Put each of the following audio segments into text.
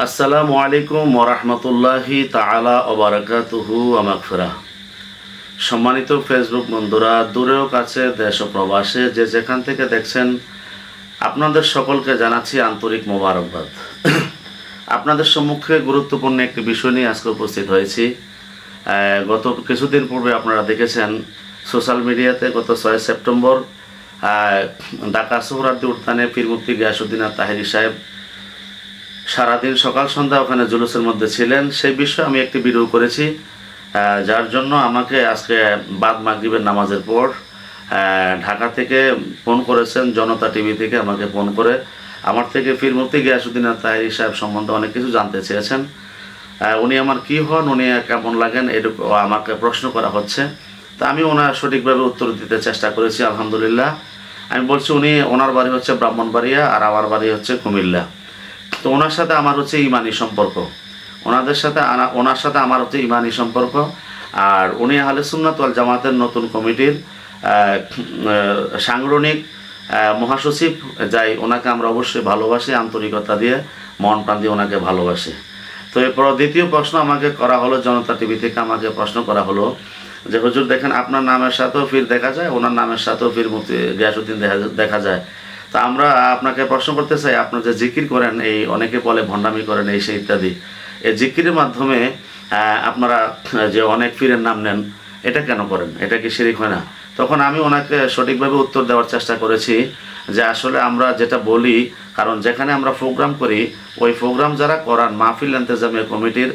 আসসালামু আলাইকুম ওরহমতুল্লাহি তাআলা ওয়া বারাকাতুহু ওয়া মাগফিরাহ। সম্মানিত ফেসবুক বন্ধুরা, দূরেও কাছে দেশ ও প্রবাসে যে যেখান থেকে দেখছেন, আপনাদের সকলকে জানাচ্ছি আন্তরিক মোবারকবাদ। আপনাদের সম্মুখে গুরুত্বপূর্ণ একটি বিষয় নিয়ে আজকে উপস্থিত হয়েছি। গত কিছুদিন পূর্বে আপনারা দেখেছেন সোশ্যাল মিডিয়াতে গত 6 সেপ্টেম্বর ঢাকা সোহরাওয়ার্দী উদ্যানে পীর মুফতি গিয়াসউদ্দিন আত-তাহেরী সাহেব সারাদিন সকাল সন্ধ্যা ওখানে জুলুসের মধ্যে ছিলেন। সেই বিষয়ে আমি একটি ভিডিও করেছি, যার জন্য আমাকে আজকে বাদ মাগরিবের নামাজের পর ঢাকা থেকে ফোন করেছেন, জনতা টিভি থেকে আমাকে ফোন করে আমার থেকে পীর মুফতি গিয়াসউদ্দিন আত-তাহেরী সাহেব সম্বন্ধে অনেক কিছু জানতে চেয়েছেন। উনি আমার কী হন, উনি কেমন লাগেন, এটুকু আমাকে প্রশ্ন করা হচ্ছে। তা আমি ওনার সঠিকভাবে উত্তর দিতে চেষ্টা করেছি, আলহামদুলিল্লাহ। আমি বলছি ওনার বাড়ি হচ্ছে ব্রাহ্মণবাড়িয়া আর আমার বাড়ি হচ্ছে কুমিল্লা। তো ওনার সাথে আমার হচ্ছে ইমানি সম্পর্ক, ওনার সাথে আমার হচ্ছে ইমানি সম্পর্ক। আর উনি আহলে সুন্নাত ওয়াল জামাতের নতুন কমিটির সাংগঠনিক মহাসচিব। যাই ওনাকে আমরা অবশ্যই ভালোবাসি, আন্তরিকতা দিয়ে মন প্রাণ দিয়ে ওনাকে ভালোবাসি। তো এরপর দ্বিতীয় প্রশ্ন আমাকে করা হলো, জনতা টিভি থেকে আমাকে প্রশ্ন করা হলো যে হুজুর দেখেন আপনার নামের সাথেও পীর দেখা যায়, ওনার নামের সাথেও পীর মুফতি গিয়াসউদ্দিন দেখা যায়। তা আমরা আপনাকে প্রশ্ন করতে চাই, আপনার যে জিকির করেন, এই অনেকে বলে ভণ্ডামি করেন এই সেই ইত্যাদি, এই জিকিরের মাধ্যমে আপনারা যে অনেক পীরের নাম নেন, এটা কেন করেন? এটা কি শিরক হয় না? তখন আমি ওনাকে সঠিকভাবে উত্তর দেওয়ার চেষ্টা করেছি যে আসলে আমরা যেটা বলি, কারণ যেখানে আমরা প্রোগ্রাম করি, ওই প্রোগ্রাম যারা করান মাহফিল ইন্তেজামিয়া কমিটির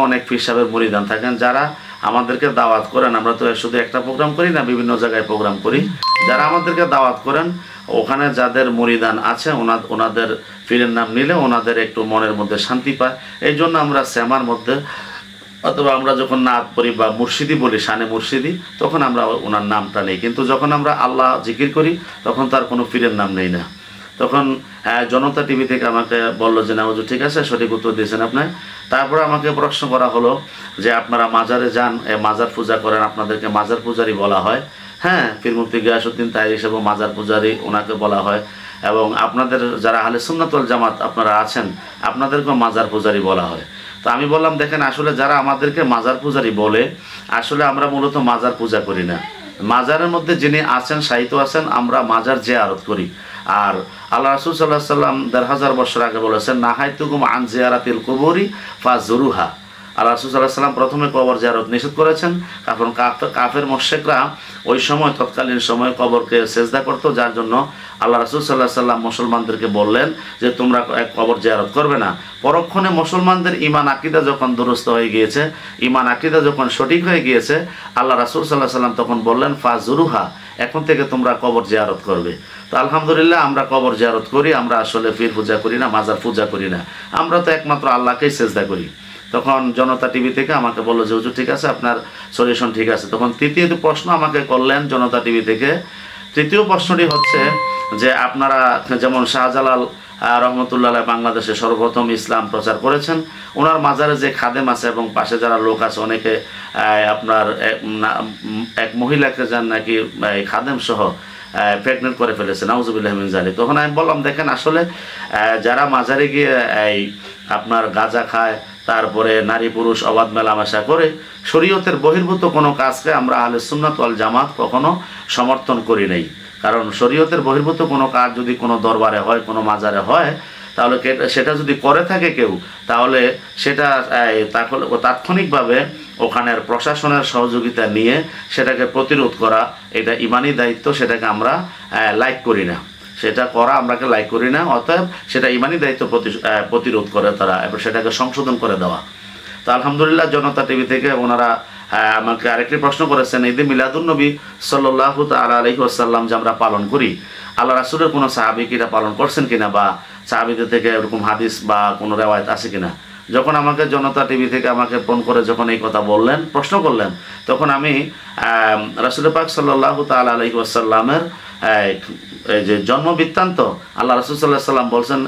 অনেক পীর সাহেবের মুরিদান থাকেন, যারা আমাদেরকে দাওয়াত করেন। আমরা তো শুধু একটা প্রোগ্রাম করি না, বিভিন্ন জায়গায় প্রোগ্রাম করি। যারা আমাদেরকে দাওয়াত করেন, ওখানে যাদের মুরিদান আছে, ওনাদের পীরের নাম নিলে ওনাদের একটু মনের মধ্যে শান্তি পায়। এই জন্য আমরা শ্যামার মধ্যে অথবা আমরা যখন নাত পড়ি বা মুর্শিদি বলি, শানে মুর্শিদি, তখন আমরা ওনার নামটা নেই। কিন্তু যখন আমরা আল্লাহ জিকির করি, তখন তার কোনো পীরের নাম নেই না। তখন জনতা টিভি থেকে আমাকে বললো যে না হুজুর ঠিক আছে, সঠিক উত্তর দিয়েছেন আপনি। তারপরে আমাকে প্রশ্ন করা হলো যে আপনারা মাজারে যান, মাজার পূজা করেন, আপনাদেরকে মাজার পূজারি বলা হয়। হ্যাঁ, পীর মুফতি গিয়াসউদ্দিন তাহেরী হিসেবে মাজার পূজারি ওনাকে বলা হয়। এবং আপনাদের যারা আহলে সুন্নাত ওয়াল জামাত আপনারা আছেন, আপনাদেরকেও মাজার পূজারি বলা হয়। তো আমি বললাম দেখেন, আসলে যারা আমাদেরকে মাজার পূজারি বলে, আসলে আমরা মূলত মাজার পূজা করি না। মাজারের মধ্যে যিনি আছেন, সাহিত্য আছেন, আমরা মাজার জিয়ারত করি। আর আল্লাহ রাসূল সাল্লাল্লাহু আলাইহি ওয়াসাল্লাম ১৫০০ বছর আগে বলেছেন, নাহাইতুকুম আন জিয়ারাতিল কুবুরি ফাজুরুহা। আল্লাহ রাসূল সাল্লাল্লাহু আলাইহি ওয়াসাল্লাম প্রথমে কবর জিয়ারত নিষেধ করেছেন, কারণ কাফের মুশরিকরা ওই সময় তৎকালীন সময় কবরকে সেজদা করত, যার জন্য আল্লাহ রাসূল সাল্লাল্লাহু আলাইহি ওয়াসাল্লাম মুসলমানদেরকে বললেন যে তোমরা কবর জিয়ারত করবে না। পরক্ষণে মুসলমানদের ঈমান আকীদা যখন দুরুস্ত হয়ে গিয়েছে, ঈমান আকীদা যখন সঠিক হয়ে গিয়েছে, আল্লাহ রাসূল সাল্লাল্লাহু আলাইহি ওয়াসাল্লাম তখন বললেন ফাজুরুহা, এখন থেকে তোমরা কবর জিয়ারত করবে। তো আলহামদুলিল্লাহ আমরা কবর জিয়ারত করি, আমরা আসলে পীর পূজা করি না, মাজার পূজা করি না, আমরা তো একমাত্র আল্লাহকেই সেজদা করি। তখন জনতা টিভি থেকে আমাকে বললো যে হুজুর ঠিক আছে, আপনার সলিউশন ঠিক আছে। তখন তৃতীয় প্রশ্ন আমাকে করলেন জনতা টিভি থেকে। তৃতীয় প্রশ্নটি হচ্ছে যে আপনারা যেমন শাহজালাল রহমতুল্লাহ বাংলাদেশে সর্বপ্রথম ইসলাম প্রচার করেছেন, ওনার মাজারে যে খাদেম আছে এবং পাশে যারা লোক আছে, অনেকে আপনার এক মহিলাকে যান নাকি খাদেম সহ প্রেগনেন্ট করে ফেলেছে, নাউজুবিল্লাহি মিন যালিক। তখন আমি বললাম দেখেন, আসলে যারা মাজারে গিয়ে আপনার গাঁজা খায়, তারপরে নারী পুরুষ অবাধ মেলামেশা করে, শরীয়তের বহির্ভূত কোনো কাজকে আমরা আহলে সুন্নাত ওয়াল জামাত কখনো সমর্থন করি নাই। কারণ শরীয়তের বহির্ভূত কোনো কাজ যদি কোনো দরবারে হয়, কোনো মাজারে হয়, তাহলে সেটা যদি করে থাকে কেউ, তাহলে সেটা তাৎক্ষণিকভাবে ওখানের প্রশাসনের সহযোগিতা নিয়ে সেটাকে প্রতিরোধ করা, এটা ইমানি দায়িত্ব, সেটাকে আমরা লাইক করি না, সেটা করা আমরাকে লাইক করি না। অতএব সেটা ইমানি দায়িত্ব প্রতিরোধ করে তারা, এবার সেটাকে সংশোধন করে দেওয়া। তো আলহামদুলিল্লাহ জনতা টিভি থেকে ওনারা আমাকে আরেকটি প্রশ্ন করেছেন, ঈদে মিলাদুন্নবী সাল্লাল্লাহু তাআলা আলাইহি ওয়াসাল্লাম যে আমরা পালন করি, আল্লাহ রাসূলের কোনো সাহাবী কি এটা পালন করছেন কিনা, বা সাহাবীদের থেকে এরকম হাদিস বা কোনো রেওয়ায়েত আছে কিনা। যখন আমাকে জনতা টিভি থেকে আমাকে ফোন করে যখন এই কথা বললেন, প্রশ্ন করলেন, তখন আমি রাসূল পাক সাল্লাল্লাহু তাআলা আলাইহি ওয়াসাল্লামের এই যে জন্ম বৃত্তান্ত, আল্লাহ রাসূল সাল্লাল্লাহু আলাইহি ওয়াসাল্লাম বলছেন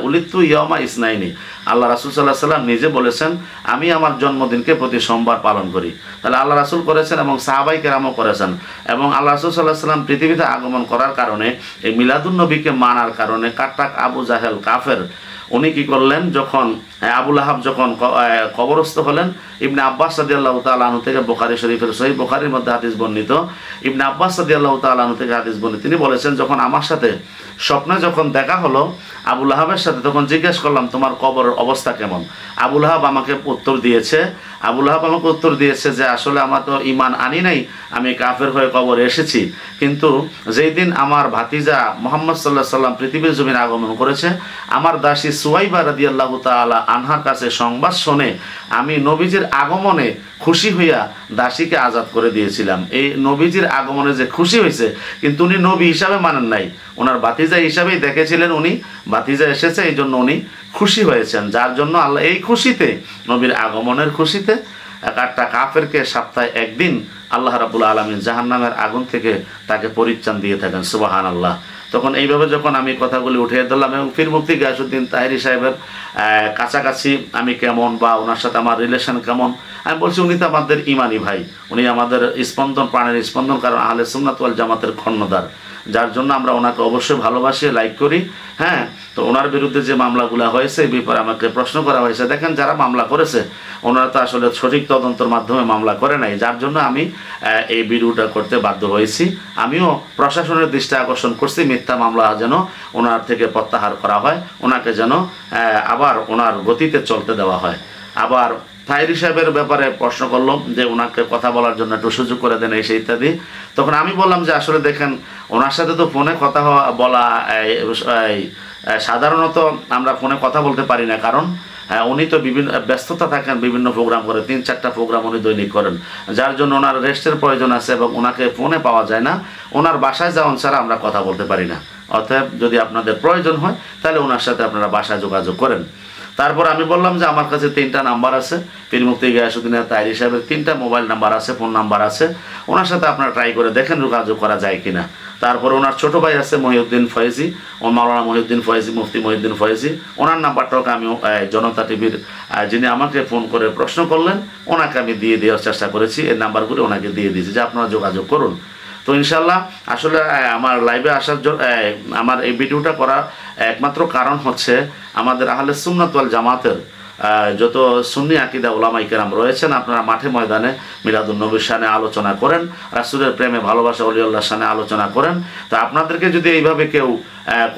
উলিদতু ইয়াউমা ইসনাইনি। আল্লাহ রাসূল সাল্লাল্লাহু আলাইহি ওয়াসাল্লাম নিজে বলেছেন আমি আমার জন্মদিনকে প্রতি সোমবার পালন করি। তাহলে আল্লাহ রাসূল করেছেন এবং সাহাবায়ে কেরামও করেছেন। এবং আল্লাহ রাসূল সাল্লাল্লাহু আলাইহি ওয়াসাল্লাম পৃথিবীতে আগমন করার কারণে, এই মিলাদুন নবীকে মানার কারণে কাট্টাক আবু জাহেল কাফের উনি কি করলেন, যখন আবু লাহাব যখন কবরস্থ হলেন, ইবনে আব্বাস রাদিয়াল্লাহু তাআলা আনহু থেকে, বুখারী শরীফের সহিহ বুখারীর মধ্যে হাদিস বর্ণিত, ইবনে আব্বাস রাদিয়াল্লাহু তাআলা আনহু থেকে হাদিস বর্ণিত, তিনি বলেছেন যখন আমার সাথে স্বপ্নে যখন দেখা হলো আবু লাহাবের সাথে, তখন জিজ্ঞেস করলাম তোমার কবরের অবস্থা কেমন। আবু লাহাব আমাকে উত্তর দিয়েছে যে আসলে আমার তো ঈমান আনি নাই, আমি কাফের হয়ে কবরে এসেছি, কিন্তু যেই দিন আমার ভাতিজা মুহাম্মদ সাল্লাল্লাহু আলাইহি সাল্লাম পৃথিবীর জমিনে আগমন করেছে, আমার দাসী সুয়াইবা রাদিয়াল্লাহু তাআলা আনহার কাছে সংবাদ শুনে আমি নবীজির আগমনে খুশি হইয়া দাসীকে আজাদ করে দিয়েছিলাম। এই নবীজির আগমনে যে খুশি হয়েছে, কিন্তু উনি নবী হিসাবে মানেন নাই, ওনার ভাতিজা হিসাবেই দেখেছিলেন, উনি ভাতিজা এসেছে এই জন্য উনি খুশি হয়েছেন, যার জন্য আল্লাহ এই খুশিতে, নবীর আগমনের খুশিতে একটা কাফেরকে সপ্তাহে একদিন আল্লাহ রাব্বুল আলামিন জাহান্নামের আগুন থেকে তাকে পরিত্রাণ দিয়ে থাকেন। সুবহানাল্লাহ। তখন এইভাবে যখন আমি কথাগুলি উঠিয়ে দিলাম, এবং পীর মুফতি গিয়াসউদ্দিন তাহেরি সাহেবের কাছাকাছি আমি কেমন, বা ওনার সাথে আমার রিলেশন কেমন, আমি বলছি উনি তো আমাদের ইমানি ভাই, উনি আমাদের স্পন্দন, প্রাণের স্পন্দন, কারণ আহলে সুন্নাত ওয়াল জামাতের খন্ডদার, যার জন্য আমরা ওনাকে অবশ্যই ভালোবাসি, লাইক করি। হ্যাঁ, তো ওনার বিরুদ্ধে যে মামলাগুলো হয়েছে এই ব্যাপারে আমাকে প্রশ্ন করা হয়েছে। দেখেন, যারা মামলা করেছে ওনারা তো আসলে সঠিক তদন্তের মাধ্যমে মামলা করে নাই, যার জন্য আমি এই ভিডিওটা করতে বাধ্য হয়েছি। আমিও প্রশাসনের দৃষ্টি আকর্ষণ করছি, মিথ্যা মামলা যেন ওনার থেকে প্রত্যাহার করা হয়, ওনাকে যেন আবার ওনার গতিতে চলতে দেওয়া হয়। আবার তাহেরি সাহেবের ব্যাপারে প্রশ্ন করলাম যে ওনাকে কথা বলার জন্য একটু সুযোগ করে দেন, এই সেই ইত্যাদি। তখন আমি বললাম যে আসলে দেখেন, ওনার সাথে তো ফোনে কথা বলা সাধারণত আমরা ফোনে কথা বলতে পারি না, কারণ উনি তো বিভিন্ন ব্যস্ততা থাকেন, বিভিন্ন প্রোগ্রাম করে, 3-4টা প্রোগ্রাম উনি দৈনিক করেন, যার জন্য ওনার রেস্টের প্রয়োজন আছে, এবং ওনাকে ফোনে পাওয়া যায় না, ওনার বাসায় যাওয়ান ছাড়া আমরা কথা বলতে পারি না। অতএব যদি আপনাদের প্রয়োজন হয় তাহলে ওনার সাথে আপনারা বাসায় যোগাযোগ করেন। তারপর আমি বললাম যে আমার কাছে 3টা নাম্বার আছে, পীর মুফতি গিয়াসউদ্দিন তাহেরি সাহেবের 3টা মোবাইল নাম্বার আছে, ফোন নাম্বার আছে, ওনার সাথে আপনারা ট্রাই করে দেখেন যোগাযোগ করা যায় কিনা। তারপর ওনার ছোট ভাই আছে মহিউদ্দিন ফয়েজি, ও মাওলানা মহিউদ্দিন ফয়েজি, মুফতি মহিউদ্দিন ফয়েজি, ওনার নাম্বারটাকে আমি জনতা টিভির যিনি আমাকে ফোন করে প্রশ্ন করলেন ওনাকে আমি দিয়ে দেওয়ার চেষ্টা করেছি, এই নাম্বারগুলো ওনাকে দিয়ে দিয়েছি যে আপনারা যোগাযোগ করুন। তো ইনশাল্লাহ আসলে আমার লাইভে আসার জন্য, আমার এই ভিডিওটা করার একমাত্র কারণ হচ্ছে আমাদের আহলে সুন্নাত ওয়াল জামাতের যত সুন্নি আকীদা উলামায়ে কেরাম রয়েছেন, আপনারা মাঠে ময়দানে মিলাদুন নবীর শানে আলোচনা করেন, রাসূলের প্রেমে ভালোবাসা ওলিউল্লাহর শানে আলোচনা করেন। তো আপনাদেরকে যদি এইভাবে কেউ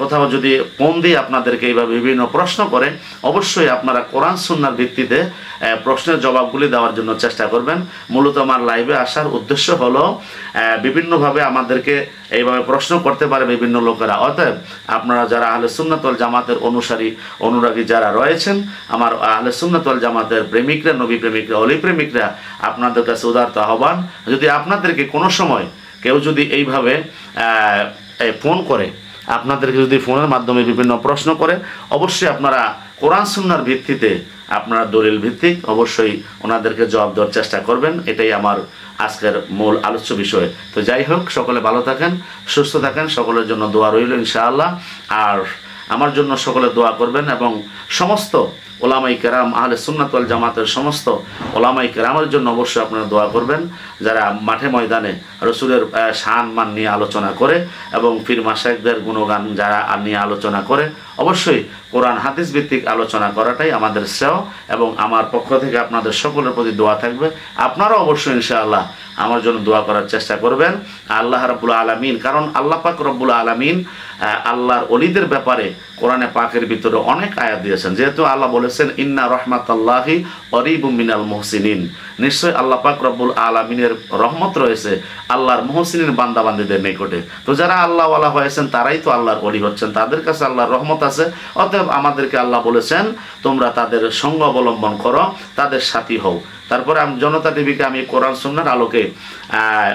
কোথাও যদি ফোন দিয়ে আপনাদেরকে এইভাবে বিভিন্ন প্রশ্ন করে, অবশ্যই আপনারা কোরআন সুন্নাহর ভিত্তিতে প্রশ্নের জবাবগুলি দেওয়ার জন্য চেষ্টা করবেন। মূলত আমার লাইভে আসার উদ্দেশ্য হলো বিভিন্নভাবে আমাদেরকে এইভাবে প্রশ্ন করতে পারে বিভিন্ন লোকেরা। অতএব আপনারা যারা আহলে সুন্নাত ওয়াল জামাতের অনুরাগী যারা রয়েছেন, আমার আহলে সুন্নাত ওয়াল জামাতের প্রেমিকরা, নবী প্রেমিকরা, অলি প্রেমিকরা, আপনাদের কাছে উদারত আহ্বান, যদি আপনাদেরকে কোনো সময় কেউ যদি এইভাবে ফোন করে, আপনাদেরকে যদি ফোনের মাধ্যমে বিভিন্ন প্রশ্ন করে, অবশ্যই আপনারা কোরআন সুন্নাহর ভিত্তিতে, আপনারা দলিল ভিত্তিক অবশ্যই ওনাদেরকে জবাব দেওয়ার চেষ্টা করবেন। এটাই আমার আজকের মূল আলোচ্য বিষয়। তো যাই হোক, সকলে ভালো থাকেন, সুস্থ থাকেন, সকলের জন্য দোয়া রইল ইনশাআল্লাহ। আর আমার জন্য সকলে দোয়া করবেন, এবং সমস্ত ওলামায়ে কেরাম, আহলে সুন্নাত ওয়াল জামাতের সমস্ত ওলামায়ে কেরামের জন্য অবশ্যই আপনারা দোয়া করবেন, যারা মাঠে ময়দানে রসুলের শান মান নিয়ে আলোচনা করে, এবং পীর মাশায়েখদের গুণগান যারা নিয়ে আলোচনা করে। অবশ্যই কোরআন হাদিস ভিত্তিক আলোচনা করাটাই আমাদের শ্রেয়, এবং আমার পক্ষ থেকে আপনাদের সকলের প্রতি দোয়া থাকবে। আপনারাও অবশ্যই ইনশাআল্লাহ আমার জন্য দোয়া করার চেষ্টা করবেন। আল্লাহ রাব্বুল আলামিন, কারণ আল্লাহ পাক রব্বুল আলামিন আল্লাহর ওলিদের ব্যাপারে কোরআনে পাকের ভিতরে অনেক আয়াত দিয়েছেন, যেহেতু আল্লাহ বলেছেন ইন্না রাহমাতাল্লাহি করিবুম মিনাল মুহসিনিন, নিশ্চয়ই আল্লাহ পাক রব্বুল আলামিনের রহমত রয়েছে আল্লাহর মুহসিনিন বান্দাবান্দীদের নিকটে। তো যারা আল্লাহ ওয়ালা হয়েছেন তারাই তো আল্লাহর ওলি হচ্ছেন, তাদের কাছে আল্লাহর রহমত আছে। অতএব আমাদেরকে আল্লাহ বলেছেন তোমরা তাদের সঙ্গ অবলম্বন করো, তাদের সাথী হও। তারপরে আমি জনতা টিভিকে আমি কোরআন সুন্নাহর আলোকে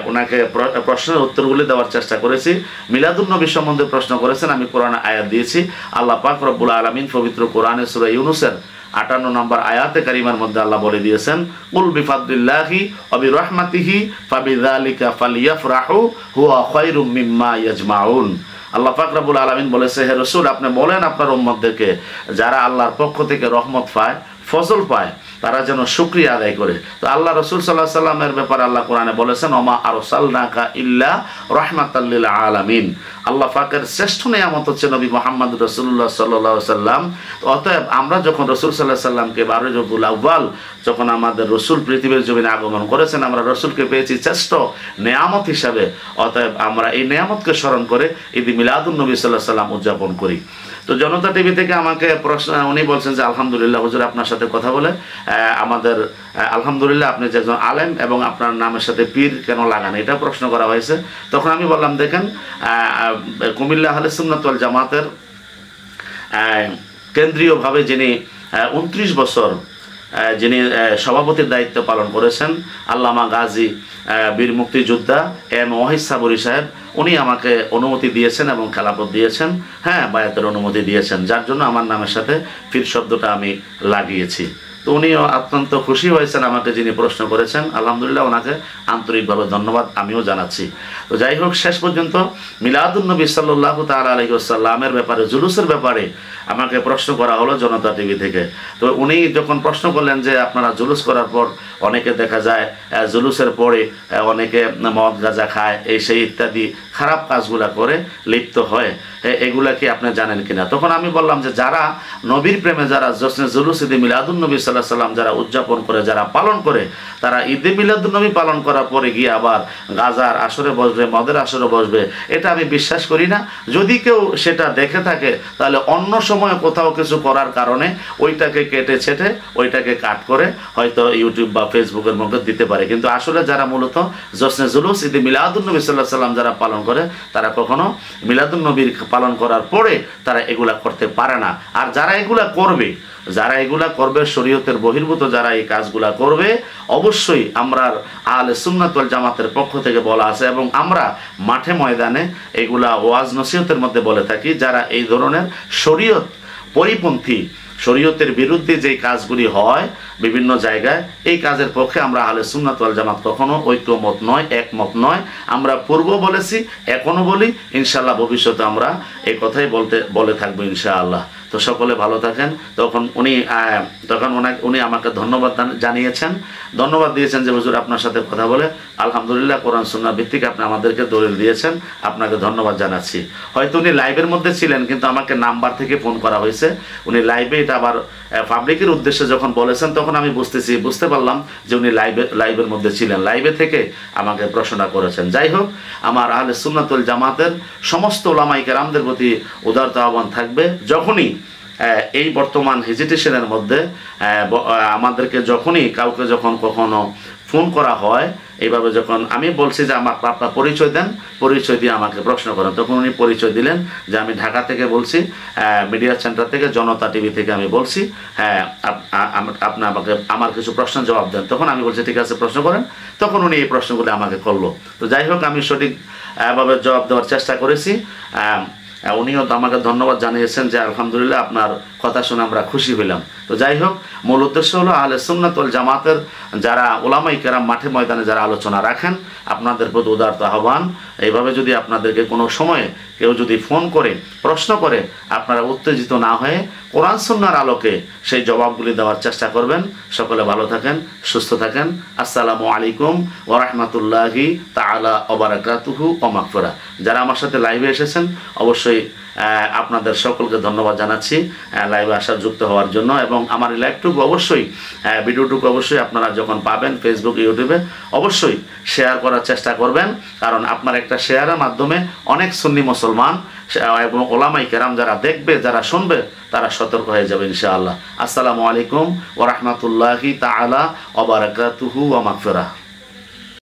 ওনাকে প্রশ্নের উত্তরগুলি দেওয়ার চেষ্টা করেছি। মিলাদুন নবী সম্বন্ধে প্রশ্ন করেছেন, আমি কোরআনে আয়াত দিয়েছি। আল্লাহ পাক রব্বুল আলামিন পবিত্র কোরআনে সূরা ইউনূসের 58 নম্বর আয়াতে কারিমার মধ্যে আল্লাহ বলে দিয়েছেন, কুল বিফাদলিল্লাহি ওয়া বিরহমাতিহি ফাবিযালিকা ফালইফরাহু হুয়া খায়রুম মিম্মা ইয়াজমাউন। আল্লাহ পাক রব্বুল আলামিন বলেছে, হে রাসূল আপনি বলেন আপনার উম্মতদেরকে যারা আল্লাহর পক্ষ থেকে রহমত পায়, ফজল পায়, তারা যেন শুকরিয়া আদায় করে। তো আল্লাহ রসুল সাল্লাল্লাহু আলাইহি সাল্লামের ব্যাপারে আল্লাহ কোরআনে বলেছেন, ওমা আরসালনাকা ইল্লা রাহমাতাল লিল আলামিন। আল্লাহ পাকের শ্রেষ্ঠ নিয়ামত হচ্ছে নবী মুহাম্মদ রাসূলুল্লাহ সাল্লাল্লাহু আলাইহি সাল্লাম। অতএব আমরা যখন রসুল সাল্লাল্লাহু আলাইহি সাল্লামকে 12 রবিউল আউয়াল যখন আমাদের রসুল পৃথিবীর জমিনে আগমন করেছেন, আমরা রসুলকে পেয়েছি শ্রেষ্ঠ নেয়ামত হিসাবে। অতএব আমরা এই নেয়ামতকে স্মরণ করে ঈদ মিলাদুন নবী সাল্লাল্লাহু আলাইহি সাল্লাম উদযাপন করি। তো জনতা টিভি থেকে আমাকে প্রশ্ন, উনি বলছেন যে আলহামদুলিল্লাহ হুজুর, আপনার সাথে কথা বলে আমাদের আলহামদুলিল্লাহ, আপনি যে একজন আলেম এবং আপনার নামের সাথে পীর কেন লাগান, এটা প্রশ্ন করা হয়েছে। তখন আমি বললাম, দেখেন কুমিল্লা আহলে সুন্নাত ওয়াল জামাতের কেন্দ্রীয়ভাবে যিনি 29 বছর যিনি সভাপতির দায়িত্ব পালন করেছেন, আল্লামা গাজী বীর মুক্তিযোদ্ধা এম ওয়াহিদ সাবরী সাহেব, উনি আমাকে অনুমতি দিয়েছেন এবং খেলাফত দিয়েছেন, হ্যাঁ বায়াতের অনুমতি দিয়েছেন, যার জন্য আমার নামের সাথে পীর শব্দটা আমি লাগিয়েছি। তো উনিও অত্যন্ত খুশি হয়েছেন আমাকে যিনি প্রশ্ন করেছেন, আলহামদুলিল্লাহ ওনাকে আন্তরিকভাবে ধন্যবাদ আমিও জানাচ্ছি। তো যাই হোক, শেষ পর্যন্ত মিলাদুন নবী সাল্লাল্লাহু তাআলা আলাইহি ওয়াসাল্লামের ব্যাপারে, জুলুসের ব্যাপারে আমাকে প্রশ্ন করা হলো জনতা টিভি থেকে। তো উনি যখন প্রশ্ন করলেন যে আপনারা জুলুস করার পর অনেকে দেখা যায় জুলুসের পরে অনেকে মদ গাঁজা খায়, এই সেই ইত্যাদি খারাপ কাজগুলা করে লিপ্ত হয়, এগুলা কি আপনি জানেন কিনা? তখন আমি বললাম যে যারা নবীর প্রেমে, যারা জশ্নে জুলুস ঈদে মিলাদুন নবী সাল্লাল্লাহু আলাইহি সাল্লাম যারা উদযাপন করে, যারা পালন করে, তারা ঈদে মিলাদুন নবী পালন করার পরে গিয়ে আবার গাজার আসরে বসবে, মদের আসরে বসবে, এটা আমি বিশ্বাস করি না। যদি কেউ সেটা দেখে থাকে তাহলে অন্য সময় কোথাও কিছু করার কারণে ওইটাকে কেটে ছেটে ওইটাকে কাট করে হয়তো ইউটিউব বা ফেসবুকের মধ্যে দিতে পারে। কিন্তু আসলে যারা মূলত জশ্নে জুলুস ঈদে মিলাদুন নবী সাল্লাল্লাহু আলাইহি সাল্লাম যারা পালন করে, তারা কখনো মিলাদুন নবীর পালন করার পরে তারা এগুলা করতে পারে না। আর যারা এগুলা করবে শরীয়তের বহির্ভূত যারা এই কাজগুলা করবে, অবশ্যই আমরা আহলে সুন্নাত ওয়াল জামাতের পক্ষ থেকে বলা আছে এবং আমরা মাঠে ময়দানে এগুলা ওয়াজ নসিহতের মধ্যে বলে থাকি, যারা এই ধরনের শরীয়ত পরিপন্থী, শরীয়তের বিরুদ্ধে যে কাজগুলি হয় বিভিন্ন জায়গায়, এই কাজের পক্ষে আমরা আহলে সুন্নাত ওয়াল জামাত কখনো ঐক্যমত নয়, একমত নয়। আমরা পূর্ব বলেছি, এখনো বলি, ইনশাআল্লাহ ভবিষ্যতে আমরা এই কথাই বলে থাকবো ইনশাআল্লাহ। তো সকলে ভালো থাকেন। তখন উনি আমাকে ধন্যবাদ জানিয়েছেন, ধন্যবাদ দিয়েছেন যে হুজুর আপনার সাথে কথা বলে আলহামদুলিল্লাহ কোরআন সুন্নাহ ভিত্তিক আপনি আমাদেরকে দলিল দিয়েছেন, আপনাকে ধন্যবাদ জানাচ্ছি। হয়তো উনি লাইভের মধ্যে ছিলেন, কিন্তু আমাকে নাম্বার থেকে ফোন করা হয়েছে, উনি লাইভে এটা আবার পাবলিকের উদ্দেশ্যে যখন বলেছেন তখন আমি বুঝতে পারলাম যে উনি লাইভের মধ্যে ছিলেন, লাইভে থেকে আমাকে প্রশ্নটা করেছেন। যাই হোক, আমার আহলে সুন্নাত ওয়াল জামাতের সমস্ত উলামায়ে কেরামদের প্রতি উদারতা আহ্বান থাকবে, যখনই এই বর্তমান হেজিটেশনের মধ্যে আমাদেরকে কাউকে যখন কখনো ফোন করা হয়, এইভাবে যখন আমি বলছি যে আপনার পরিচয় দেন, পরিচয় দিয়ে আমাকে প্রশ্ন করেন, তখন উনি পরিচয় দিলেন যে আমি ঢাকা থেকে বলছি, মিডিয়া সেন্টার থেকে, জনতা টিভি থেকে আমি বলছি, হ্যাঁ আপনি আমার কিছু প্রশ্নের জবাব দেন। তখন আমি বলছি ঠিক আছে প্রশ্ন করেন। তখন উনি এই প্রশ্নগুলো আমাকে করলো। তো যাই হোক, আমি সঠিকভাবে জবাব দেওয়ার চেষ্টা করেছি। উনিও আমাকে ধন্যবাদ জানিয়েছেন যে আলহামদুলিল্লাহ আপনার কথা শুনে আমরা খুশি হইলাম। তো যাই হোক, মূল উদ্দেশ্য হলো আহলে সুন্নাত ওয়াল জামাতের যারা উলামায়ে কেরাম মাঠে ময়দানে যারা আলোচনা রাখেন, আপনাদের প্রতি উদারতা আহ্বান, এইভাবে যদি আপনাদেরকে কোনো সময়ে কেউ যদি ফোন করে প্রশ্ন করে, আপনারা উত্তেজিত না হয়ে কোরআন সুন্নাহর আলোকে সেই জবাবগুলি দেওয়ার চেষ্টা করবেন। সকলে ভালো থাকেন, সুস্থ থাকেন। আসসালামু আলাইকুম ওয়া রাহমাতুল্লাহি তাআলা ওয়া বারাকাতুহু ওয়া মাগফিরাহ। যারা আমার সাথে লাইভে এসেছেন অবশ্যই আপনাদের সকলকে ধন্যবাদ জানাচ্ছি লাইভে আসার, যুক্ত হওয়ার জন্য। এবং আমার এই লাইভটুকু অবশ্যই, ভিডিওটুকু অবশ্যই আপনারা যখন পাবেন ফেসবুক, ইউটিউবে অবশ্যই শেয়ার করার চেষ্টা করবেন, কারণ আপনার একটা শেয়ারের মাধ্যমে অনেক সুন্নি মুসলমান এবং ওলামায়ে কেরাম যারা দেখবে, যারা শুনবে, তারা সতর্ক হয়ে যাবে ইনশাআল্লাহ। আসসালামু আলাইকুম ওয়া রাহমাতুল্লাহি তাআলা ওয়া বারাকাতুহু ওয়া মাগফিরাহ।